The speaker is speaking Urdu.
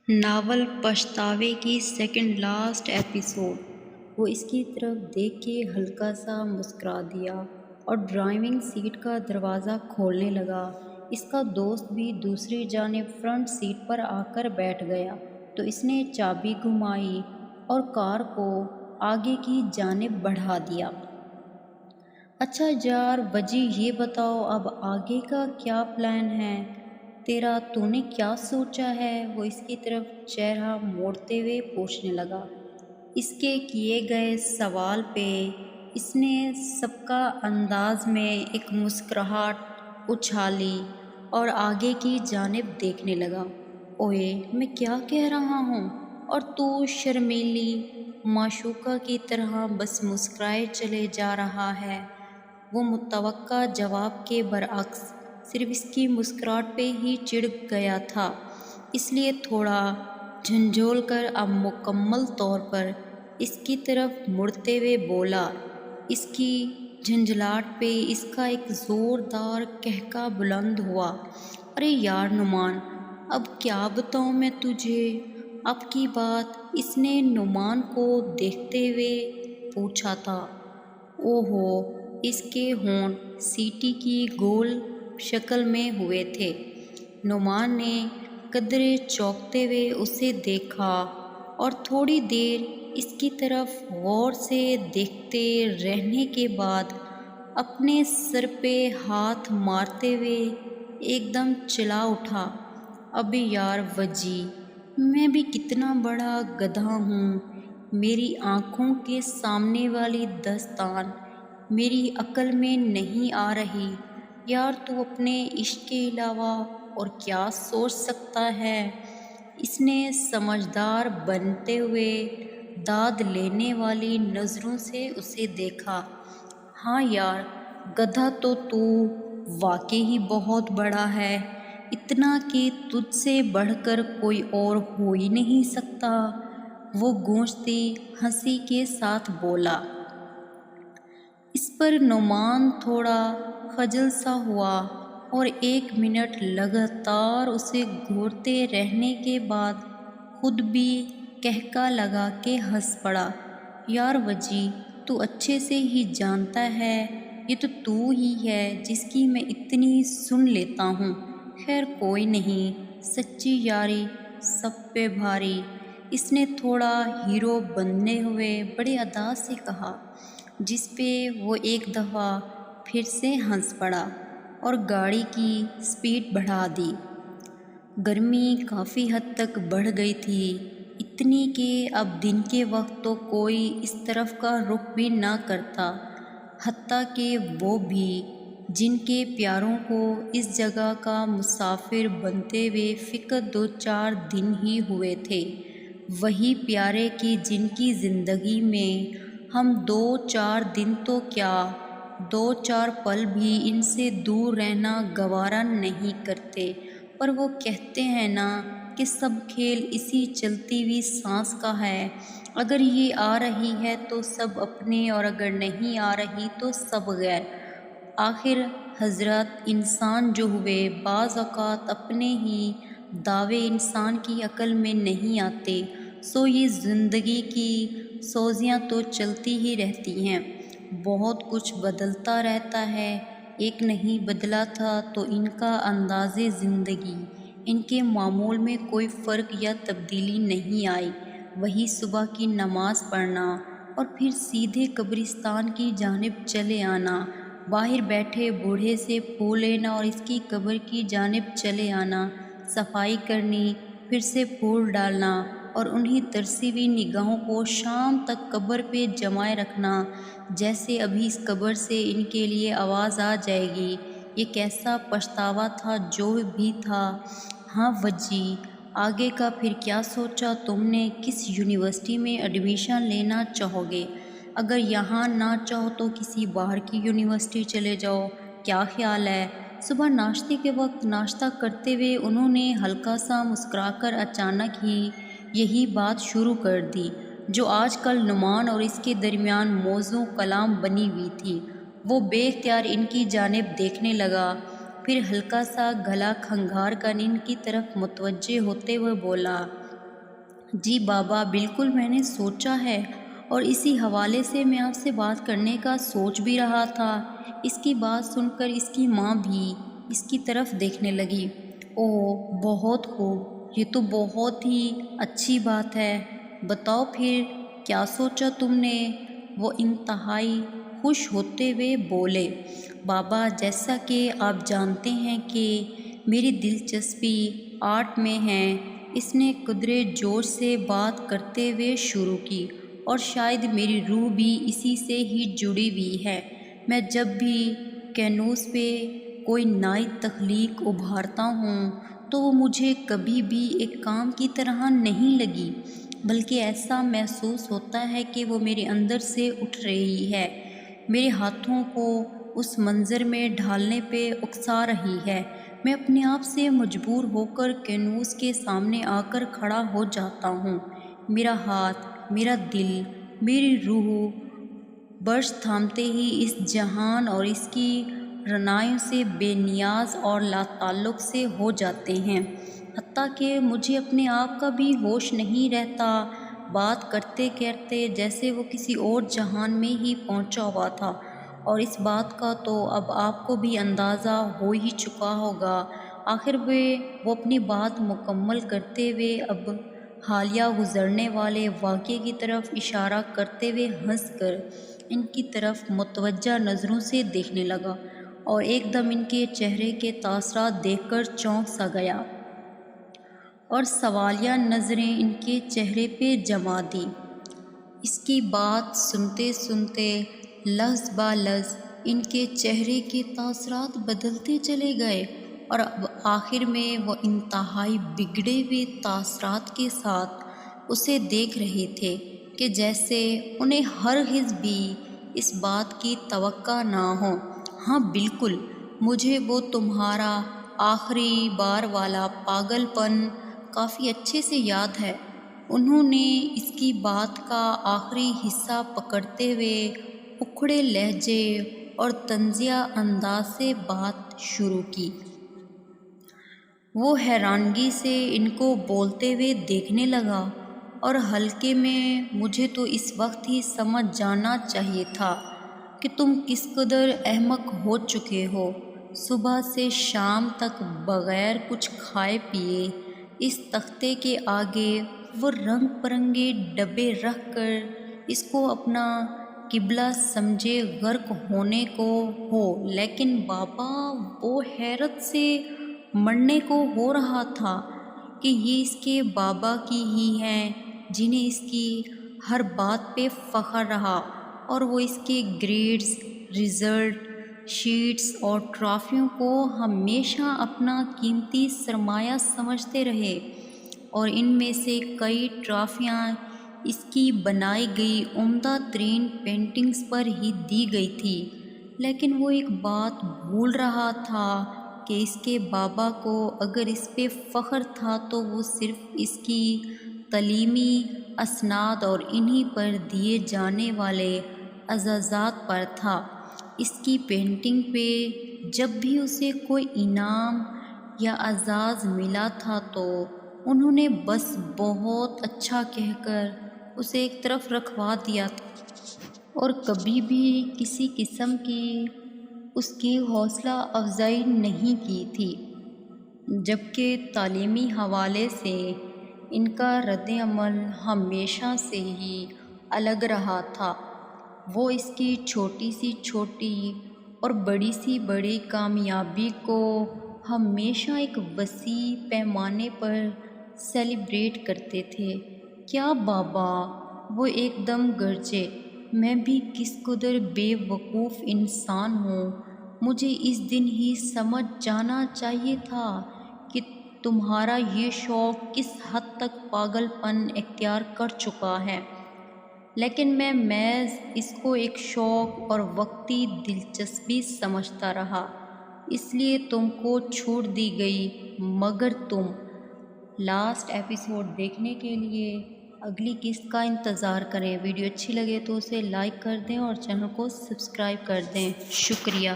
ناول پچھتاوے کی سیکنڈ لاسٹ ایپیسوڈ۔ وہ اس کی طرف دیکھ کے ہلکا سا مسکرا دیا اور ڈرائیونگ سیٹ کا دروازہ کھولنے لگا۔ اس کا دوست بھی دوسری جانب فرنٹ سیٹ پر آ کر بیٹھ گیا تو اس نے چابی گھمائی اور کار کو آگے کی جانب بڑھا دیا۔ اچھا یار وجی، یہ بتاؤ اب آگے کا کیا پلان ہے تیرا؟ تو نے کیا سوچا ہے؟ وہ اس کی طرف چہرہ موڑتے ہوئے پوچھنے لگا۔ اس کے کیے گئے سوال پہ اس نے سابقہ انداز میں ایک مسکراہٹ اچھالی اور آگے کی جانب دیکھنے لگا۔ اوئے میں کیا کہہ رہا ہوں، اور تو شرمیلی معشوقہ کی طرح بس مسکرائے چلے جا رہا ہے۔ وہ متوقع جواب کے برعکس صرف اس کی مسکراہٹ پہ ہی چڑ گیا تھا، اس لیے تھوڑا جھنجھوڑ کر اب مکمل طور پر اس کی طرف مڑتے ہوئے بولا۔ اس کی جھنجھلاہٹ پہ اس کا ایک زوردار قہقہ بلند ہوا۔ ارے یار نعمان، اب کیا بتاؤں میں تجھے؟ اب کی بات؟ اس نے نعمان کو دیکھتے ہوئے پوچھا تھا۔ اوہو، اس کے ہونٹ سیٹی کی گول شکل میں ہوئے تھے۔ نعمان نے قدرے چونکتے ہوئے اسے دیکھا اور تھوڑی دیر اس کی طرف غور سے دیکھتے رہنے کے بعد اپنے سر پہ ہاتھ مارتے ہوئے ایک دم چلا اٹھا۔ ابے یار وجی، میں بھی کتنا بڑا گدھا ہوں، میری آنکھوں کے سامنے والی داستان میری عقل میں نہیں آ رہی۔ یار تو اپنے عشق کے علاوہ اور کیا سوچ سکتا ہے؟ اس نے سمجھدار بنتے ہوئے داد لینے والی نظروں سے اسے دیکھا۔ ہاں یار، گدھا تو واقعی ہی بہت بڑا ہے، اتنا کہ تجھ سے بڑھ کر کوئی اور ہو ہی نہیں سکتا، وہ گونجتی ہنسی کے ساتھ بولا۔ اس پر نعمان تھوڑا خجل سا ہوا اور 1 منٹ لگاتار اسے گھورتے رہنے کے بعد خود بھی قہقہ لگا کے ہنس پڑا۔ یار وجی، تو اچھے سے ہی جانتا ہے یہ تو ہی ہے جس کی میں اتنی سن لیتا ہوں۔ خیر کوئی نہیں، سچی یاری سب پہ بھاری، اس نے تھوڑا ہیرو بننے ہوئے بڑے ادا سے کہا، جس پہ وہ ایک دفعہ پھر سے ہنس پڑا اور گاڑی کی سپیڈ بڑھا دی۔ گرمی کافی حد تک بڑھ گئی تھی، اتنی کہ اب دن کے وقت تو کوئی اس طرف کا رخ بھی نہ کرتا، حتیٰ کہ وہ بھی جن کے پیاروں کو اس جگہ کا مسافر بنتے ہوئے فقط 2-4 دن ہی ہوئے تھے، وہی پیارے کہ جن کی زندگی میں ہم 2-4 دن تو کیا، 2-4 پل بھی ان سے دور رہنا گوارا نہیں کرتے، پر وہ کہتے ہیں نا کہ سب کھیل اسی چلتی ہوئی سانس کا ہے، اگر یہ آ رہی ہے تو سب اپنے اور اگر نہیں آ رہی تو سب غیر۔ آخر حضرات انسان جو ہوئے بعض اوقات اپنے ہی دعوے انسان کی عقل میں نہیں آتے، سو یہ زندگی کی سوزیاں تو چلتی ہی رہتی ہیں، بہت کچھ بدلتا رہتا ہے، ایک نہیں بدلا تھا تو ان کا انداز زندگی، ان کے معمول میں کوئی فرق یا تبدیلی نہیں آئی، وہی صبح کی نماز پڑھنا اور پھر سیدھے قبرستان کی جانب چلے آنا، باہر بیٹھے بوڑھے سے پھول لینا اور اس کی قبر کی جانب چلے آنا، صفائی کرنی، پھر سے پھول ڈالنا اور انہی ترسی ہوئی نگاہوں کو شام تک قبر پہ جمائے رکھنا، جیسے ابھی اس قبر سے ان کے لیے آواز آ جائے گی۔ یہ کیسا پچھتاوا تھا جو بھی تھا۔ ہاں وجی، آگے کا پھر کیا سوچا تم نے؟ کس یونیورسٹی میں ایڈمیشن لینا چاہو گے؟ اگر یہاں نہ چاہو تو کسی باہر کی یونیورسٹی چلے جاؤ، کیا خیال ہے؟ صبح ناشتے کے وقت ناشتہ کرتے ہوئے انہوں نے ہلکا سا مسکرا کر اچانک ہی یہی بات شروع کر دی جو آج کل نعمان اور اس کے درمیان موضوع کلام بنی ہوئی تھی۔ وہ بے اختیار ان کی جانب دیکھنے لگا، پھر ہلکا سا گلا کھنگار کر ان کی طرف متوجہ ہوتے ہوئے بولا۔ جی بابا، بالکل میں نے سوچا ہے، اور اسی حوالے سے میں آپ سے بات کرنے کا سوچ بھی رہا تھا۔ اس کی بات سن کر اس کی ماں بھی اس کی طرف دیکھنے لگی۔ اوہ بہت خوب، یہ تو بہت ہی اچھی بات ہے، بتاؤ پھر کیا سوچا تم نے؟ وہ انتہائی خوش ہوتے ہوئے بولے۔ بابا، جیسا کہ آپ جانتے ہیں کہ میری دلچسپی آرٹ میں ہے۔ اس نے قدرے جوش سے بات کرتے ہوئے شروع کی، اور شاید میری روح بھی اسی سے ہی جڑی ہوئی ہے۔ میں جب بھی کینوس پہ کوئی نئی تخلیق ابھارتا ہوں تو وہ مجھے کبھی بھی ایک کام کی طرح نہیں لگی، بلکہ ایسا محسوس ہوتا ہے کہ وہ میرے اندر سے اٹھ رہی ہے، میرے ہاتھوں کو اس منظر میں ڈھالنے پہ اکسا رہی ہے۔ میں اپنے آپ سے مجبور ہو کر کینوس کے سامنے آ کر کھڑا ہو جاتا ہوں۔ میرا ہاتھ، میرا دل، میری روح برش تھامتے ہی اس جہان اور اس کی رعنائیوں سے بے نیاز اور لا تعلق سے ہو جاتے ہیں، حتیٰ کہ مجھے اپنے آپ کا بھی ہوش نہیں رہتا، بات کرتے کرتے جیسے وہ کسی اور جہان میں ہی پہنچا ہوا تھا۔ اور اس بات کا تو اب آپ کو بھی اندازہ ہو ہی چکا ہوگا۔ آخر وہ اپنی بات مکمل کرتے ہوئے اب حالیہ گزرنے والے واقعے کی طرف اشارہ کرتے ہوئے ہنس کر ان کی طرف متوجہ نظروں سے دیکھنے لگا، اور ایک دم ان کے چہرے کے تاثرات دیکھ کر چونک سا گیا اور سوالیہ نظریں ان کے چہرے پہ جما دی۔ اس کی بات سنتے سنتے لحظ بہ لحظ ان کے چہرے کے تاثرات بدلتے چلے گئے، اور اب آخر میں وہ انتہائی بگڑے ہوئے تاثرات کے ساتھ اسے دیکھ رہے تھے کہ جیسے انہیں ہرگز بھی اس بات کی توقع نہ ہو۔ ہاں بالکل، مجھے وہ تمہارا آخری بار والا پاگل پن کافی اچھے سے یاد ہے۔ انہوں نے اس کی بات کا آخری حصہ پکڑتے ہوئے اکھڑے لہجے اور طنزیہ انداز سے بات شروع کی۔ وہ حیرانگی سے ان کو بولتے ہوئے دیکھنے لگا، اور حلقے میں مجھے تو اس وقت ہی سمجھ جانا چاہیے تھا کہ تم کس قدر احمق ہو چکے ہو۔ صبح سے شام تک بغیر کچھ کھائے پیے اس تختے کے آگے وہ رنگ برنگے ڈبے رکھ کر اس کو اپنا قبلہ سمجھے غرق ہونے کو ہو۔ لیکن بابا، وہ حیرت سے مرنے کو ہو رہا تھا کہ یہ اس کے بابا کی ہی ہیں جنہیں اس کی ہر بات پہ فخر رہا، اور وہ اس کے گریڈز، رزلٹ شیٹس اور ٹرافیوں کو ہمیشہ اپنا قیمتی سرمایہ سمجھتے رہے، اور ان میں سے کئی ٹرافیاں اس کی بنائی گئی عمدہ ترین پینٹنگز پر ہی دی گئی تھی۔ لیکن وہ ایک بات بھول رہا تھا کہ اس کے بابا کو اگر اس پہ فخر تھا تو وہ صرف اس کی تعلیمی اسناد اور انہی پر دیے جانے والے اعزازات پر تھا۔ اس کی پینٹنگ پہ جب بھی اسے کوئی انعام یا اعزاز ملا تھا تو انہوں نے بس بہت اچھا کہہ کر اسے ایک طرف رکھوا دیا تھا، اور کبھی بھی کسی قسم کی اس کی حوصلہ افزائی نہیں کی تھی، جبکہ تعلیمی حوالے سے ان کا رد عمل ہمیشہ سے ہی الگ رہا تھا۔ وہ اس کی چھوٹی سی چھوٹی اور بڑی سی بڑی کامیابی کو ہمیشہ ایک وسیع پیمانے پر سیلیبریٹ کرتے تھے۔ کیا بابا، وہ ایک دم گرجے، میں بھی کس قدر بے وقوف انسان ہوں، مجھے اس دن ہی سمجھ جانا چاہیے تھا کہ تمہارا یہ شوق کس حد تک پاگل پن اختیار کر چکا ہے، لیکن میں محض اس کو ایک شوق اور وقتی دلچسپی سمجھتا رہا، اس لیے تم کو چھوٹ دی گئی۔ مگر تم لاسٹ ایپیسوڈ دیکھنے کے لیے اگلی قسط کا انتظار کریں۔ ویڈیو اچھی لگے تو اسے لائک کر دیں اور چینل کو سبسکرائب کر دیں۔ شکریہ۔